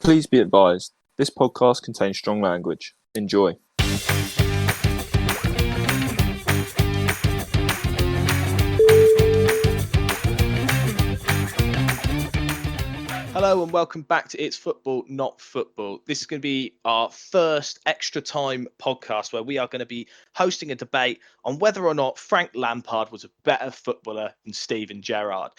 Please be advised, this podcast contains strong language. Enjoy. Hello and welcome back to It's Football, Not Football. This is going to be our first extra time podcast where we are going to be hosting a debate on whether or not Frank Lampard was a better footballer than Steven Gerrard.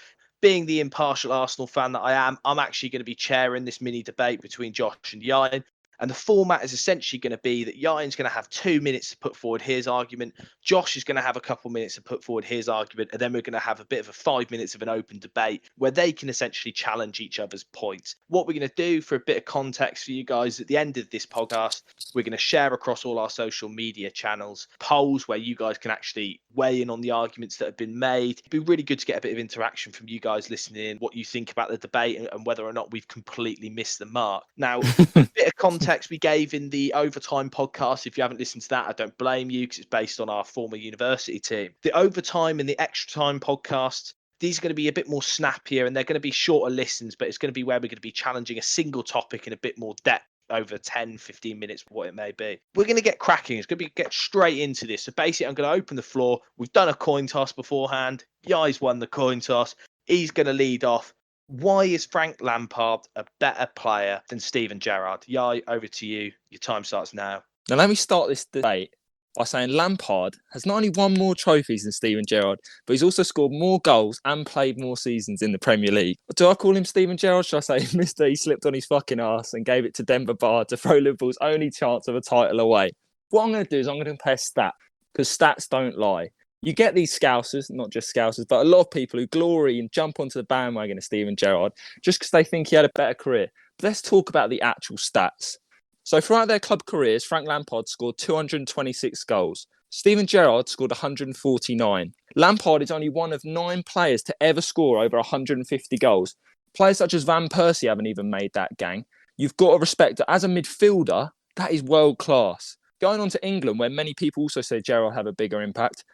Being the impartial Arsenal fan that I am, I'm actually going to be chairing this mini debate between Josh and Yain. And the format is essentially going to be that Yain's going to have 2 minutes to put forward his argument. Josh is going to have a couple minutes to put forward his argument. And then we're going to have a bit of a 5 minutes of an open debate where they can essentially challenge each other's points. What we're going to do for a bit of context for you guys at the end of this podcast, we're going to share across all our social media channels polls where you guys can actually weigh in on the arguments that have been made. It'd be really good to get a bit of interaction from you guys listening in, what you think about the debate and whether or not we've completely missed the mark. Now, a bit of context we gave in the overtime podcast. If you haven't listened to that, I don't blame you because it's based on our former university team. The overtime and the extra time podcast, these are going to be a bit more snappier and they're going to be shorter listens, but it's going to be where we're going to be challenging a single topic in a bit more depth over 10, 15 minutes, what it may be. We're going to get cracking. It's going to be get straight into this. So basically, I'm going to open the floor. We've done a coin toss beforehand. Yai's won the coin toss. He's going to lead off. Why is Frank Lampard a better player than Steven Gerrard? Yai, over to you. Your time starts now. Now, let me start this debate by saying Lampard has not only won more trophies than Steven Gerrard, but he's also scored more goals and played more seasons in the Premier League. Do I call him Steven Gerrard? Should I say Mr. He slipped on his fucking arse and gave it to Denver Bar to throw Liverpool's only chance of a title away? What I'm going to do is I'm going to compare stats, because stats don't lie. You get these scousers, not just scousers, but a lot of people who glory and jump onto the bandwagon of Steven Gerrard just because they think he had a better career. But let's talk about the actual stats. So throughout their club careers, Frank Lampard scored 226 goals. Steven Gerrard scored 149. Lampard is only one of 9 players to ever score over 150 goals. Players such as Van Persie haven't even made that gang. You've got to respect that as a midfielder, that is world class. Going on to England, where many people also say Gerrard had a bigger impact,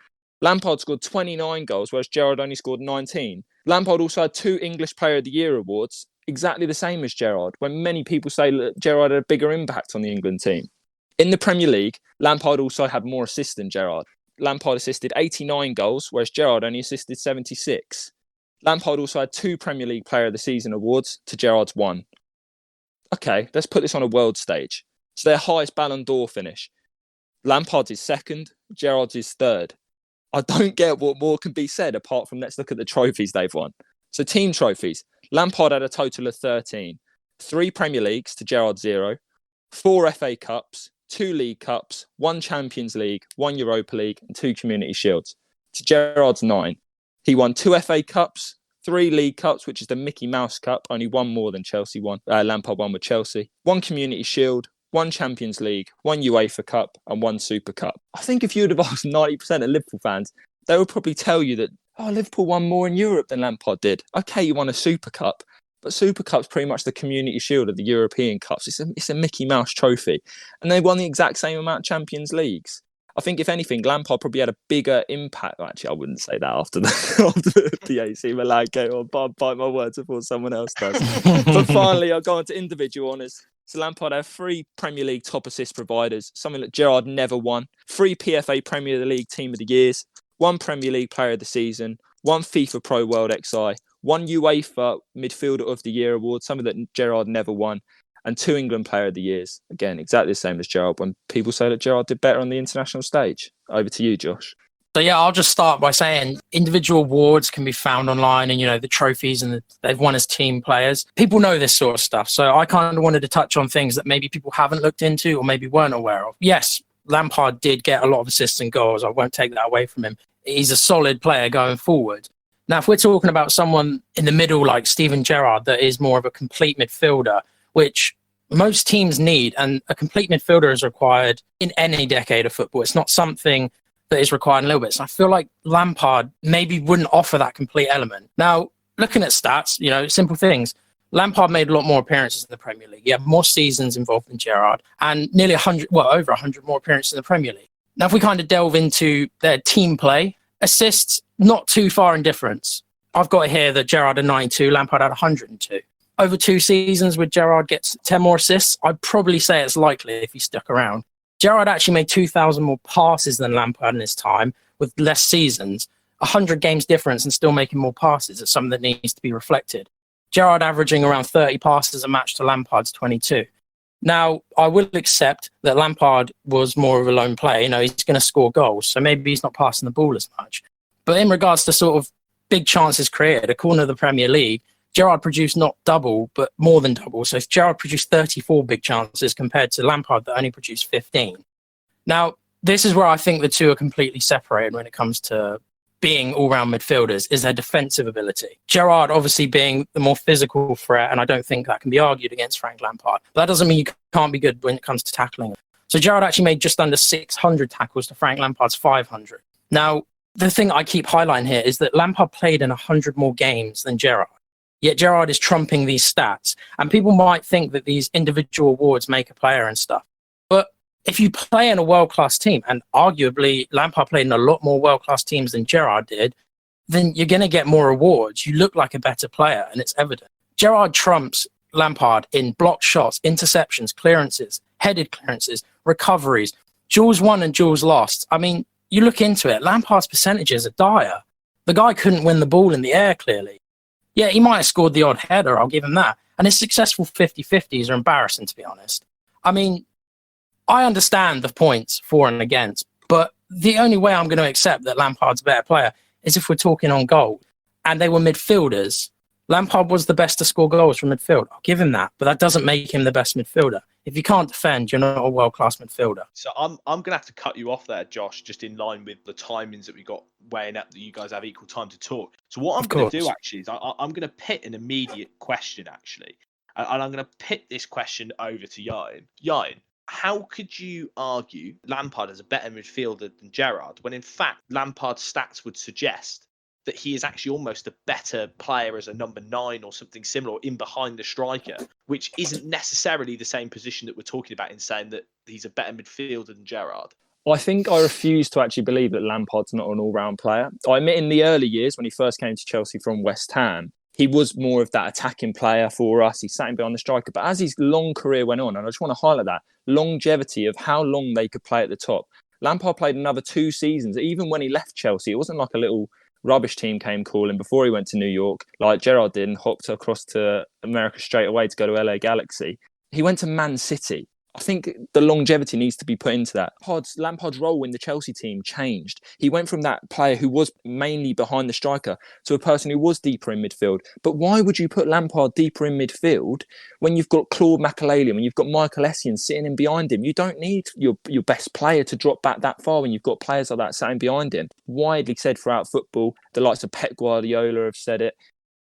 Lampard scored 29 goals, whereas Gerrard only scored 19. Lampard also had 2 English Player of the Year awards, exactly the same as Gerrard, when many people say that Gerrard had a bigger impact on the England team. In the Premier League, Lampard also had more assists than Gerrard. Lampard assisted 89 goals, whereas Gerrard only assisted 76. Lampard also had 2 Premier League Player of the Season awards to Gerrard's 1. Okay, let's put this on a world stage. It's their highest Ballon d'Or finish. Lampard's is 2nd, Gerrard's is 3rd. I don't get what more can be said apart from let's look at the trophies they've won. So team trophies. Lampard had a total of 13. 3 Premier Leagues to Gerrard's 0. 4 FA Cups, 2 League Cups, 1 Champions League, 1 Europa League and 2 Community Shields. To Gerrard's 9. He won 2 FA Cups, 3 League Cups, which is the Mickey Mouse Cup, only one more than Chelsea won. Lampard won with Chelsea. 1 Community Shield, 1 Champions League, 1 UEFA Cup and 1 Super Cup. I think if you would have asked 90% of Liverpool fans, they would probably tell you that, Liverpool won more in Europe than Lampard did. Okay, you won a Super Cup, but Super Cup's pretty much the Community Shield of the European Cups. It's a Mickey Mouse trophy. And they won the exact same amount of Champions Leagues. I think, if anything, Lampard probably had a bigger impact. Actually, I wouldn't say that after the AC Milan game. I'll bite my words before someone else does. But finally, I'll go on to individual honours. So Lampard had 3 Premier League top assist providers, something that Gerrard never won. 3 PFA Premier League Team of the Years, 1 Premier League Player of the Season, 1 FIFA Pro World XI, 1 UEFA Midfielder of the Year award, something that Gerrard never won, and 2 England Player of the Years. Again, exactly the same as Gerrard when people say that Gerrard did better on the international stage. Over to you, Josh. So yeah, I'll just start by saying individual awards can be found online and, the trophies and they've won as team players. People know this sort of stuff. So I kind of wanted to touch on things that maybe people haven't looked into or maybe weren't aware of. Yes, Lampard did get a lot of assists and goals. I won't take that away from him. He's a solid player going forward. Now, if we're talking about someone in the middle like Steven Gerrard that is more of a complete midfielder, which most teams need, and a complete midfielder is required in any decade of football. It's not something that is required in little bits. I feel like Lampard maybe wouldn't offer that complete element. Now, looking at stats, simple things. Lampard made a lot more appearances in the Premier League. He had more seasons involved than Gerrard and nearly over 100 more appearances in the Premier League. Now, if we kind of delve into their team play, assists, not too far in difference. I've got here that Gerrard had 92, Lampard had 102. over 2 seasons would Gerrard get 10 more assists? I'd probably say it's likely if he stuck around. Gerrard actually made 2,000 more passes than Lampard in his time with less seasons. 100 games difference and still making more passes. It's something that needs to be reflected. Gerrard averaging around 30 passes a match to Lampard's 22. Now, I will accept that Lampard was more of a lone player. You know, he's going to score goals, so maybe he's not passing the ball as much. But in regards to sort of big chances created, according to the Premier League, Gerrard produced not double, but more than double. So Gerrard produced 34 big chances compared to Lampard that only produced 15. Now, this is where I think the two are completely separated when it comes to being all-round midfielders, is their defensive ability. Gerrard obviously being the more physical threat, and I don't think that can be argued against Frank Lampard. But that doesn't mean you can't be good when it comes to tackling. So Gerrard actually made just under 600 tackles to Frank Lampard's 500. Now, the thing I keep highlighting here is that Lampard played in 100 more games than Gerrard. Yet Gerrard is trumping these stats. And people might think that these individual awards make a player and stuff. But if you play in a world-class team, and arguably Lampard played in a lot more world-class teams than Gerrard did, then you're going to get more awards. You look like a better player, and it's evident. Gerrard trumps Lampard in blocked shots, interceptions, clearances, headed clearances, recoveries, duels won and duels lost. I mean, you look into it, Lampard's percentages are dire. The guy couldn't win the ball in the air, clearly. Yeah, he might have scored the odd header, I'll give him that. And his successful 50-50s are embarrassing, to be honest. I mean, I understand the points for and against, but the only way I'm going to accept that Lampard's a better player is if we're talking on goal. And they were midfielders. Lampard was the best to score goals from midfield. I'll give him that, but that doesn't make him the best midfielder. If you can't defend, you're not a world-class midfielder. So I'm going to have to cut you off there, Josh, just in line with the timings that we got weighing up that you guys have equal time to talk. So what I'm going to do, actually, is I'm going to pit an immediate question, actually. And I'm going to pit this question over to Yain. Yain, how could you argue Lampard is a better midfielder than Gerrard when, in fact, Lampard's stats would suggest that he is actually almost a better player as a number 9 or something similar, or in behind the striker, which isn't necessarily the same position that we're talking about in saying that he's a better midfielder than Gerrard? I think I refuse to actually believe that Lampard's not an all-round player. I admit in the early years when he first came to Chelsea from West Ham, he was more of that attacking player for us. He sat in behind the striker. But as his long career went on, and I just want to highlight that, longevity of how long they could play at the top. Lampard played another 2 seasons. Even when he left Chelsea, it wasn't like a little rubbish team came calling before he went to New York, like Gerrard did, and hopped across to America straight away to go to LA Galaxy. He went to Man City. I think the longevity needs to be put into that. Lampard's role in the Chelsea team changed. He went from that player who was mainly behind the striker to a person who was deeper in midfield. But why would you put Lampard deeper in midfield when you've got Claude Makélélé, when you've got Michael Essien sitting in behind him? You don't need your best player to drop back that far when you've got players like that sitting behind him. Widely said throughout football, the likes of Pep Guardiola have said it.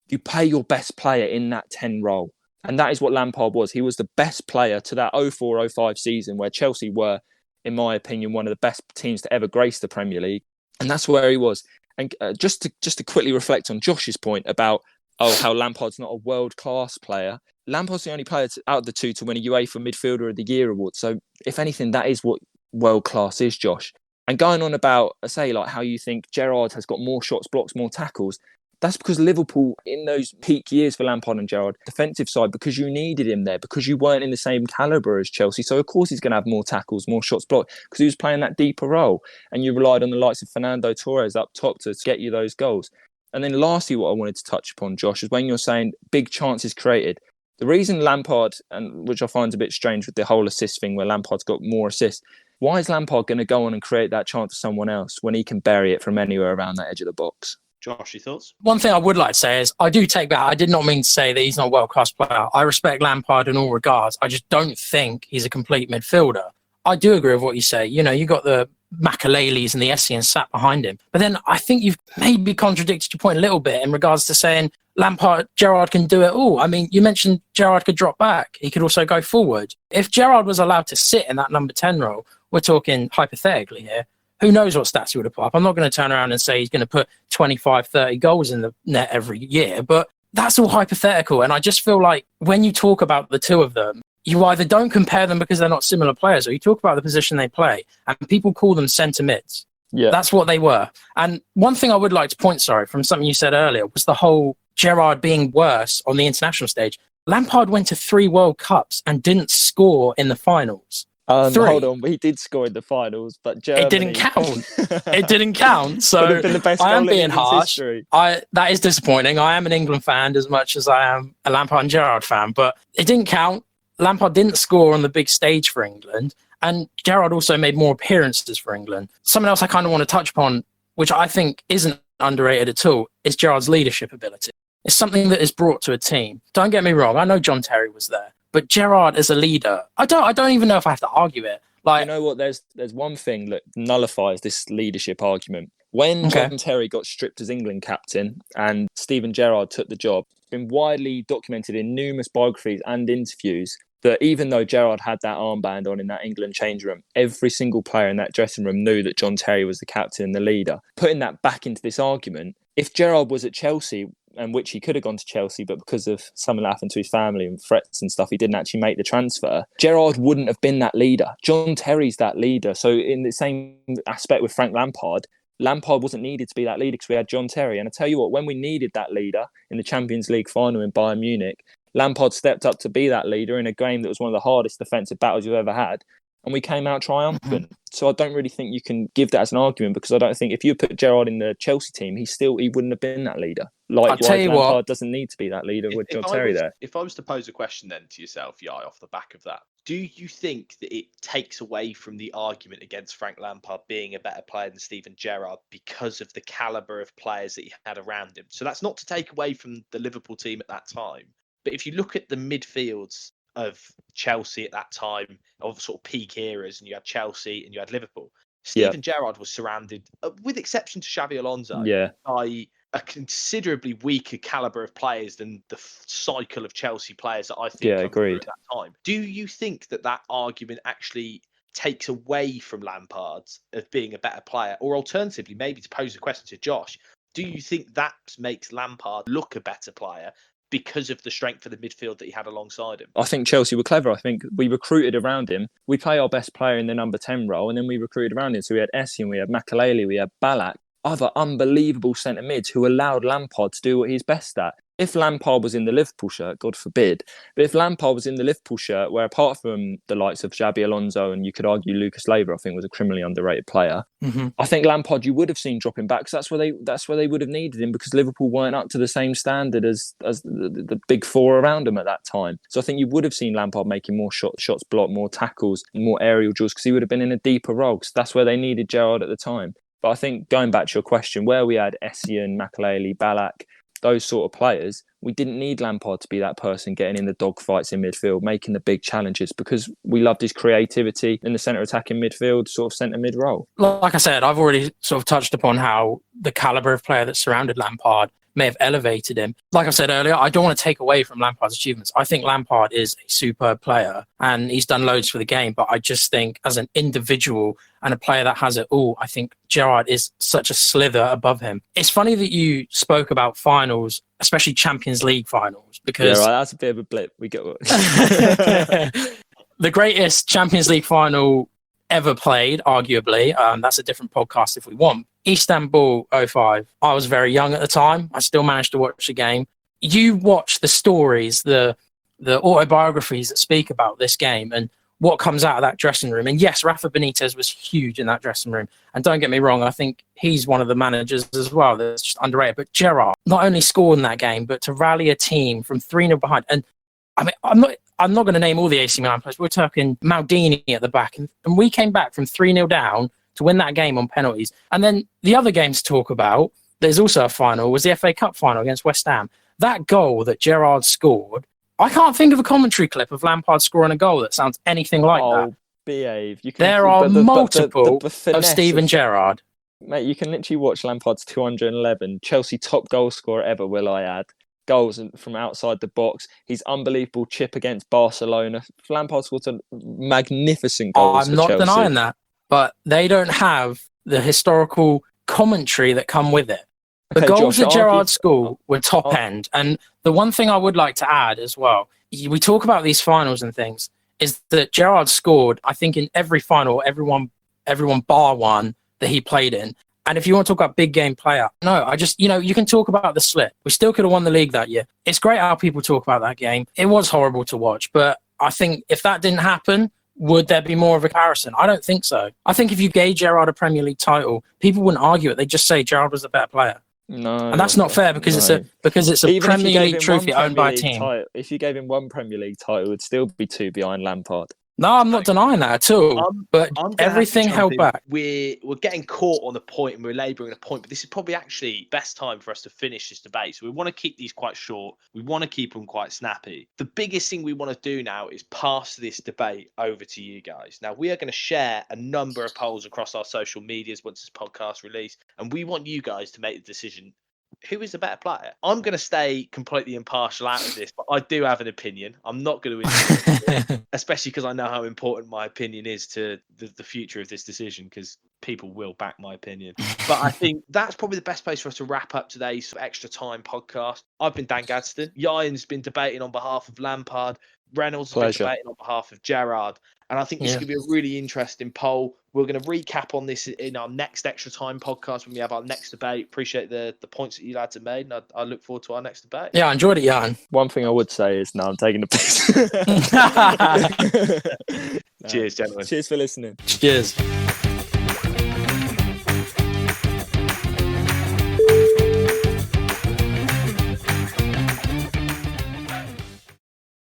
You play your best player in that 10 role. And that is what Lampard was. He was the best player to that 04-05 season where Chelsea were, in my opinion, one of the best teams to ever grace the Premier League. And that's where he was. And just to quickly reflect on Josh's point about how Lampard's not a world-class player. Lampard's the only player out of the two to win a UEFA Midfielder of the Year award. So if anything, that is what world-class is, Josh. And going on about, say, like how you think Gerrard has got more shots, blocks, more tackles, that's because Liverpool, in those peak years for Lampard and Gerrard, defensive side, because you needed him there, because you weren't in the same calibre as Chelsea. So, of course, he's going to have more tackles, more shots blocked, because he was playing that deeper role. And you relied on the likes of Fernando Torres up top to get you those goals. And then lastly, what I wanted to touch upon, Josh, is when you're saying big chances created. The reason Lampard, and which I find a bit strange with the whole assist thing where Lampard's got more assists, why is Lampard going to go on and create that chance for someone else when he can bury it from anywhere around that edge of the box? Josh, your thoughts? One thing I would like to say is I do take back. I did not mean to say that he's not a world-class player. I respect Lampard in all regards. I just don't think he's a complete midfielder. I do agree with what you say. You know, you got the Makelele's and the Essien sat behind him. But then I think you've maybe contradicted your point a little bit in regards to saying Gerrard can do it all. I mean, you mentioned Gerrard could drop back. He could also go forward. If Gerrard was allowed to sit in that number 10 role, we're talking hypothetically here, who knows what stats he would have put up? I'm not going to turn around and say he's going to put 25, 30 goals in the net every year, but that's all hypothetical. And I just feel like when you talk about the two of them, you either don't compare them because they're not similar players, or you talk about the position they play, and people call them centre mids. Yeah, that's what they were. And one thing I would like to point, from something you said earlier, was the whole Gerrard being worse on the international stage. Lampard went to 3 World Cups and didn't score in the finals. 3. Hold on, he did score in the finals, but Germany... It didn't count. It didn't count. So Could have been the best I am goal in being England's harsh. history. That is disappointing. I am an England fan as much as I am a Lampard and Gerrard fan, but it didn't count. Lampard didn't score on the big stage for England, and Gerrard also made more appearances for England. Something else I kind of want to touch upon, which I think isn't underrated at all, is Gerrard's leadership ability. It's something that is brought to a team. Don't get me wrong. I know John Terry was there, but Gerrard as a leader, I don't even know if I have to argue it. You know what? There's one thing that nullifies this leadership argument. When John Terry got stripped as England captain and Steven Gerrard took the job, it's been widely documented in numerous biographies and interviews that even though Gerrard had that armband on in that England change room, every single player in that dressing room knew that John Terry was the captain and the leader. Putting that back into this argument, if Gerrard was at Chelsea, and which he could have gone to Chelsea, but because of something that happened to his family and threats and stuff, he didn't actually make the transfer. Gerrard wouldn't have been that leader. John Terry's that leader. So in the same aspect with Frank Lampard, Lampard wasn't needed to be that leader because we had John Terry. And I tell you what, when we needed that leader in the Champions League final in Bayern Munich, Lampard stepped up to be that leader in a game that was one of the hardest defensive battles you've ever had. And we came out triumphant. So I don't really think you can give that as an argument, because I don't think if you put Gerrard in the Chelsea team, he wouldn't have been that leader. Lampard doesn't need to be that leader with John Terry there. If I was to pose a question then to yourself, Yai, off the back of that, do you think that it takes away from the argument against Frank Lampard being a better player than Steven Gerrard because of the calibre of players that he had around him? So that's not to take away from the Liverpool team at that time. But if you look at the midfields of Chelsea at that time, of sort of peak eras, and you had Chelsea and you had Liverpool, Steven Gerrard was surrounded, with exception to Xabi Alonso, by a considerably weaker calibre of players than the cycle of Chelsea players that I think agreed. at that time. Do you think that argument actually takes away from Lampard of being a better player? Or alternatively, maybe to pose a question to Josh, do you think that makes Lampard look a better player because of the strength of the midfield that he had alongside him? I think Chelsea were clever. I think we recruited around him. We play our best player in the number 10 role, and then we recruited around him. So we had Essien, we had Makelele, we had Ballack, other unbelievable centre mids who allowed Lampard to do what he's best at. If Lampard was in the Liverpool shirt, God forbid, but if Lampard was in the Liverpool shirt, where apart from the likes of Xabi Alonso and you could argue Lucas Leiva, I think was a criminally underrated player, I think Lampard you would have seen dropping back, because that's where they would have needed him, because Liverpool weren't up to the same standard as the big four around him at that time. So I think you would have seen Lampard making more shots blocked, more tackles, more aerial duels, because he would have been in a deeper role, because that's where they needed Gerrard at the time. But I think going back to your question, where we had Essien, Makelele, Ballack, those sort of players, we didn't need Lampard to be that person getting in the dogfights in midfield, making the big challenges, because we loved his creativity in the centre attacking midfield, sort of centre mid role. Like I said, I've already sort of touched upon how the calibre of player that surrounded Lampard may have elevated him. Like I said earlier, I don't want to take away from Lampard's achievements. I think Lampard is a superb player and he's done loads for the game, but I just think as an individual and a player that has it all, I think Gerrard is such a slither above him. It's funny that you spoke about finals, especially Champions League finals, because... Yeah, right, that's a bit of a blip. We get the greatest Champions League final ever played, arguably. That's a different podcast if we want. Istanbul 05. I was very young at the time. I still managed to watch the game. You watch the stories, the autobiographies that speak about this game and what comes out of that dressing room. And yes, Rafa Benitez was huge in that dressing room. And don't get me wrong, I think he's one of the managers as well that's just underrated. But Gerrard not only scored in that game, but to rally a team from 3-0 behind. And I mean, I'm not going to name all the AC Milan players. We're talking Maldini at the back. And we came back from 3-0 down to win that game on penalties. And then the other games to talk about, there's also a final, was the FA Cup final against West Ham. That goal that Gerrard scored, I can't think of a commentary clip of Lampard scoring a goal that sounds anything like that. Behave. There are multiple of Steven Gerrard. Mate, you can literally watch Lampard's 211, Chelsea top goal scorer ever, will I add. Goals from outside the box. His unbelievable chip against Barcelona. Lampard scored some magnificent goals I'm not Chelsea. Denying that, but they don't have the historical commentary that come with it. The goals that Gerrard scored were top end. And the one thing I would like to add as well, we talk about these finals and things, is that Gerrard scored, I think, in every final, everyone bar one that he played in. And if you want to talk about big game player, no, I just, you can talk about the slip. We still could have won the league that year. It's great how people talk about that game. It was horrible to watch, but I think if that didn't happen, would there be more of a comparison? I don't think so. I think if you gave Gerrard a Premier League title, people wouldn't argue it. They'd just say Gerrard was the better player. No, and that's not fair because it's a Even Premier League trophy owned by a team. If you gave him one Premier League title, it would still be 2 behind Lampard. No, I'm not denying that at all. But everything held back. We're getting caught on a point and we're labouring a point, but this is probably actually best time for us to finish this debate. So we want to keep these quite short. We want to keep them quite snappy. The biggest thing we want to do now is pass this debate over to you guys. Now, we are going to share a number of polls across our social medias once this podcast released, and we want you guys to make the decision. Who is the better player? I'm going to stay completely impartial out of this, but I do have an opinion. I'm not going to, especially because I know how important my opinion is to the future of this decision, because people will back my opinion. But I think that's probably the best place for us to wrap up today's extra time podcast. I've been Dan Gadsden. Ryan's been debating on behalf of Lampard. Reynolds has been debating on behalf of Gerrard. And I think this could be a really interesting poll. We're going to recap on this in our next extra time podcast when we have our next debate. Appreciate the points that you lads have made, and I look forward to our next debate. Yeah, I enjoyed it, Jan. One thing I would say is, no, I'm taking the piss. Cheers, gentlemen. Cheers for listening. Cheers.